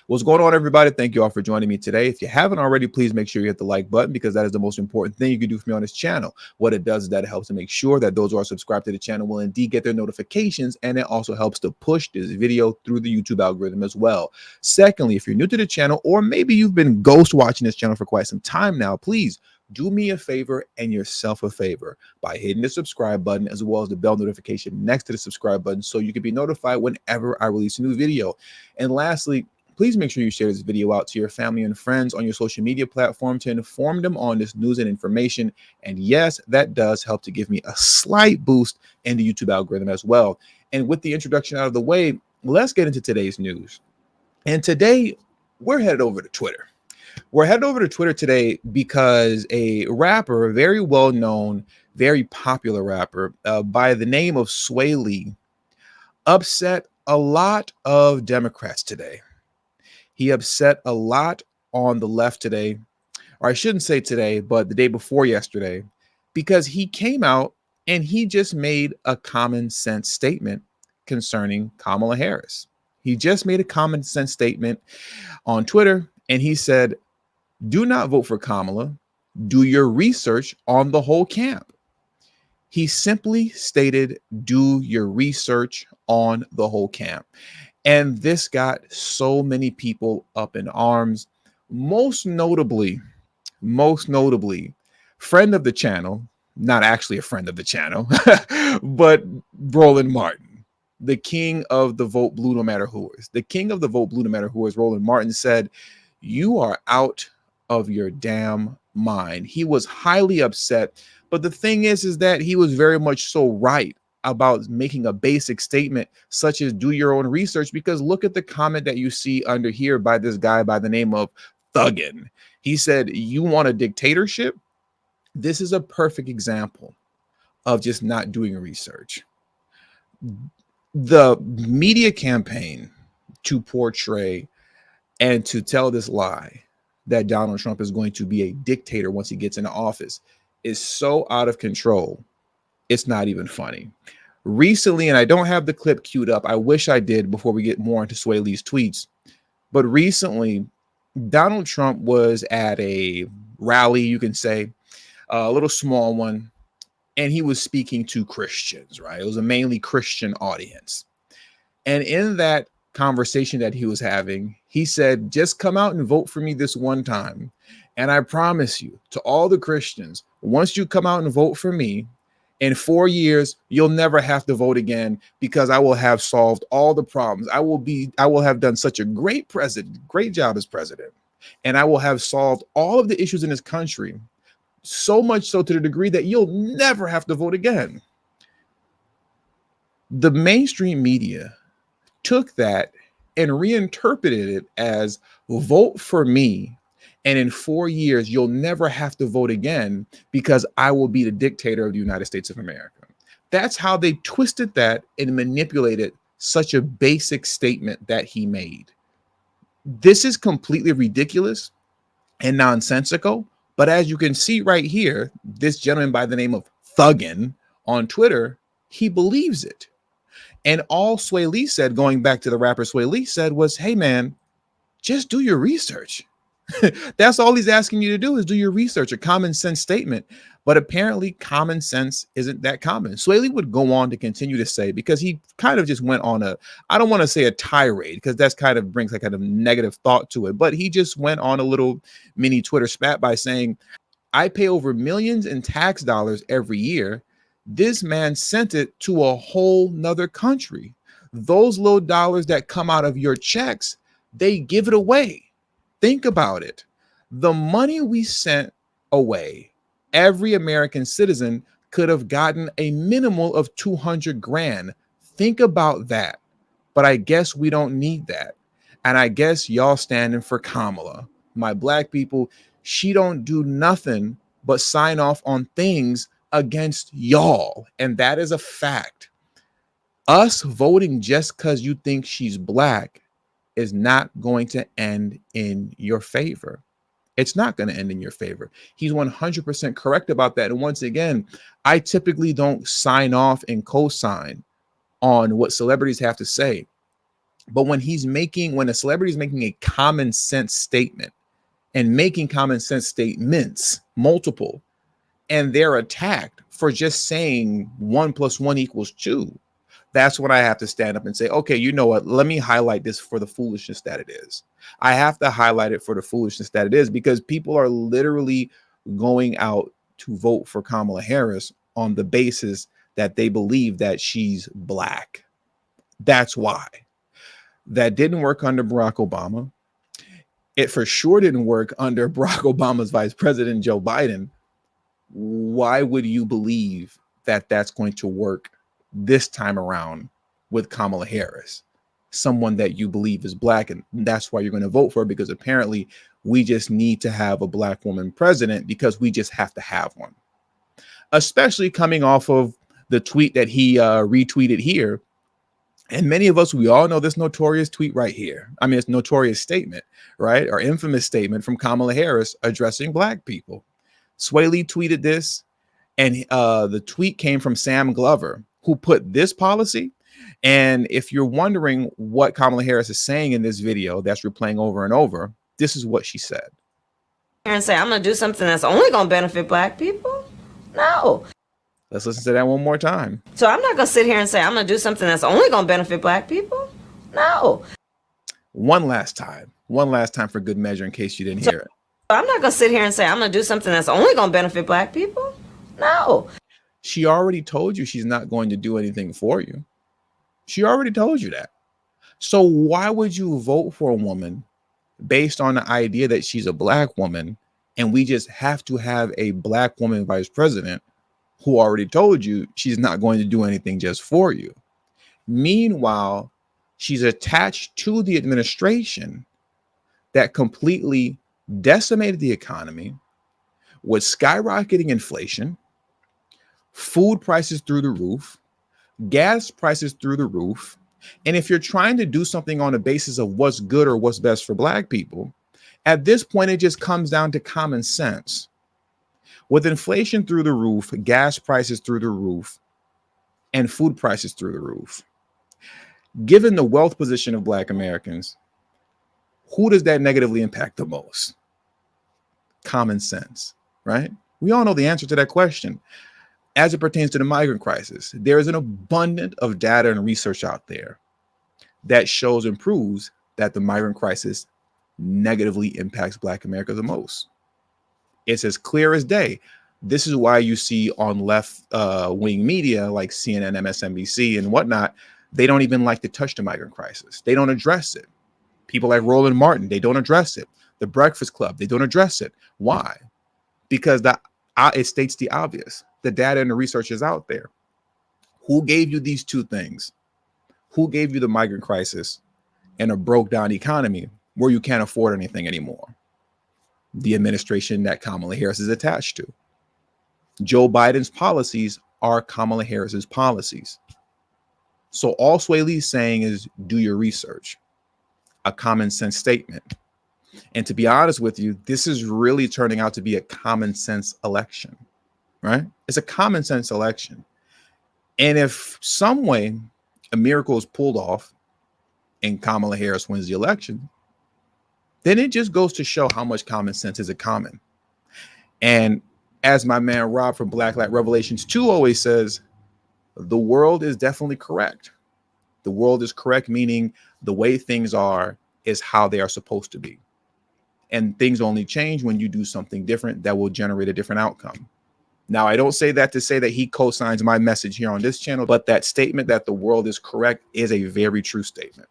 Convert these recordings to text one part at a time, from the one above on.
What's going on, everybody? Thank you all for joining me today. If you haven't already, please make sure you hit the like button because that is the most important thing you can do for me on this channel. What it does is that it helps to make sure that those who are subscribed to the channel will indeed get their notifications, and it also helps to push this video through the YouTube algorithm as well. Secondly, if you're new to the channel, or maybe you've been ghost watching this channel for quite some time now, please do me a favor and yourself a favor by hitting the subscribe button as well as the bell notification next to the subscribe button so you can be notified whenever I release a new video. And lastly, please make sure you share this video out to your family and friends on your social media platform to inform them on this news and information. And yes, that does help to give me a slight boost in the YouTube algorithm as well. And with the introduction out of the way, let's get into today's news. And today, we're headed over to Twitter. We're headed over to Twitter today because a rapper, a very well-known, very popular rapper by the name of Swae Lee, upset a lot of Democrats today. He upset a lot on the left today, or I shouldn't say today, but the day before yesterday, because he came out and he just made a common sense statement concerning Kamala Harris. He just made a common sense statement on Twitter, and he said, "Do not vote for Kamala. Do your research on the whole camp." He simply stated, "Do your research on the whole camp." And this got so many people up in arms, most notably, friend of the channel, not actually a friend of the channel, but Roland Martin, the king of the vote blue no matter who is. The king of the vote blue no matter who is, Roland Martin, said, "You are out of your damn mind." He was highly upset. But the thing is that he was very much so right about making a basic statement such as do your own research, because look at the comment that you see under here by this guy by the name of Thuggin. He said, "You want a dictatorship?" This is a perfect example of just not doing research. The media campaign to portray and to tell this lie that Donald Trump is going to be a dictator once he gets into office is so out of control. It's not even funny. Recently, and I don't have the clip queued up, I wish I did before we get more into Swae Lee's tweets, but recently, Donald Trump was at a rally, you can say, a little small one, and he was speaking to Christians, right? It was a mainly Christian audience. And in that conversation that he was having, he said, "Just come out and vote for me this one time. And I promise you, to all the Christians, once you come out and vote for me, in 4 years, you'll never have to vote again because I will have solved all the problems. I will have done such a great job as president. And I will have solved all of the issues in this country, so much so to the degree that you'll never have to vote again." The mainstream media took that and reinterpreted it as vote for me, and in 4 years, you'll never have to vote again because I will be the dictator of the United States of America. That's how they twisted that and manipulated such a basic statement that he made. This is completely ridiculous and nonsensical. But as you can see right here, this gentleman by the name of Thuggin on Twitter, he believes it. And all Swae Lee said, going back to the rapper Swae Lee said, was, "Hey, man, just do your research." That's all he's asking you to do is do your research, a common sense statement. But apparently common sense isn't that common. Swae Lee would go on to continue to say, because he kind of just went on I don't want to say a tirade, because that's kind of brings a kind of negative thought to it, but he just went on a little mini Twitter spat by saying, "I pay over millions in tax dollars every year. This man sent it to a whole nother country. Those little dollars that come out of your checks, they give it away. Think about it. The money we sent away, every American citizen could have gotten a minimal of 200 grand. Think about that. But I guess we don't need that. And I guess y'all standing for Kamala. My black people, she don't do nothing but sign off on things against y'all. And that is a fact. Us voting just because you think she's black is not going to end in your favor. It's not going to end in your favor. He's 100% correct about that. And once again, I typically don't sign off and co-sign on what celebrities have to say. But when a celebrity is making a common sense statement and making common sense statements, multiple, and they're attacked for just saying 1+1 = 2, that's when I have to stand up and say, okay, you know what? Let me highlight this for the foolishness that it is. I have to highlight it for the foolishness that it is, because people are literally going out to vote for Kamala Harris on the basis that they believe that she's black. That's why. That didn't work under Barack Obama. It for sure didn't work under Barack Obama's vice president, Joe Biden. Why would you believe that that's going to work this time around with Kamala Harris, someone that you believe is black? And that's why you're going to vote for her, because apparently we just need to have a black woman president because we just have to have one, especially coming off of the tweet that he retweeted here. And many of us, we all know this notorious tweet right here. I mean, it's notorious statement, right? Or infamous statement from Kamala Harris addressing black people. Swae Lee tweeted this, and the tweet came from Sam Glover, who put this policy. And if you're wondering what Kamala Harris is saying in this video that's replaying over and over, this is what she said. And say, I'm going to do something that's only going to benefit black people? No. Let's listen to that one more time. So I'm not going to sit here and say, I'm going to do something that's only going to benefit black people? No. One last time for good measure, in case you didn't hear it. I'm not going to sit here and say, I'm going to do something that's only going to benefit black people? No. She already told you she's not going to do anything for you. She already told you that. So why would you vote for a woman based on the idea that she's a black woman, and we just have to have a black woman vice president who already told you she's not going to do anything just for you? Meanwhile, she's attached to the administration that completely decimated the economy with skyrocketing inflation, food prices through the roof, gas prices through the roof. And if you're trying to do something on the basis of what's good or what's best for black people, at this point, it just comes down to common sense. With inflation through the roof, gas prices through the roof, and food prices through the roof, given the wealth position of black Americans, who does that negatively impact the most? Common sense, right? We all know the answer to that question. As it pertains to the migrant crisis, there is an abundance of data and research out there that shows and proves that the migrant crisis negatively impacts black America the most. It's as clear as day. This is why you see on left wing media like CNN, MSNBC, and whatnot, they don't even like to touch the migrant crisis. They don't address it. People like Roland Martin, they don't address it. The Breakfast Club, they don't address it. Why? Because it states the obvious. The data and the research is out there. Who gave you these two things? Who gave you the migrant crisis and a broke down economy where you can't afford anything anymore? The administration that Kamala Harris is attached to. Joe Biden's policies are Kamala Harris's policies. So all Swae Lee is saying is do your research, a common sense statement. And to be honest with you, this is really turning out to be a common sense election, right? It's a common sense election. And if some way a miracle is pulled off and Kamala Harris wins the election, then it just goes to show how much common sense is common. And as my man Rob from Blacklight Revelations 2 always says, the world is definitely correct. The world is correct, meaning the way things are is how they are supposed to be. And things only change when you do something different that will generate a different outcome. Now, I don't say that to say that he co-signs my message here on this channel, but that statement that the world is correct is a very true statement.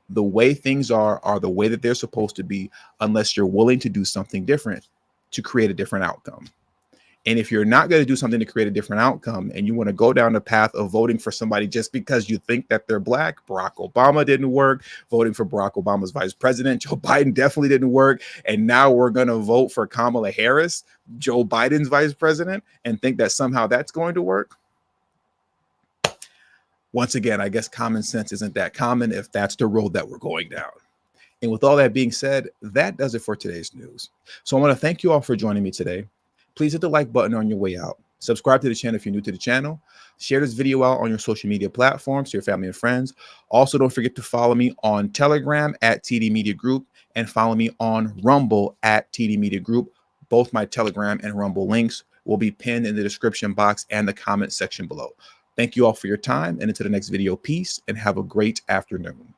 The way things are the way that they're supposed to be, unless you're willing to do something different to create a different outcome. And if you're not going to do something to create a different outcome and you want to go down the path of voting for somebody just because you think that they're black, Barack Obama didn't work. Voting for Barack Obama's vice president, Joe Biden, definitely didn't work. And now we're going to vote for Kamala Harris, Joe Biden's vice president, and think that somehow that's going to work. Once again, I guess common sense isn't that common if that's the road that we're going down. And with all that being said, that does it for today's news. So I want to thank you all for joining me today. Please hit the like button on your way out. Subscribe to the channel if you're new to the channel. Share this video out on your social media platforms to your family and friends. Also, don't forget to follow me on Telegram at TD Media Group and follow me on Rumble at TD Media Group. Both my Telegram and Rumble links will be pinned in the description box and the comment section below. Thank you all for your time, and until the next video, peace and have a great afternoon.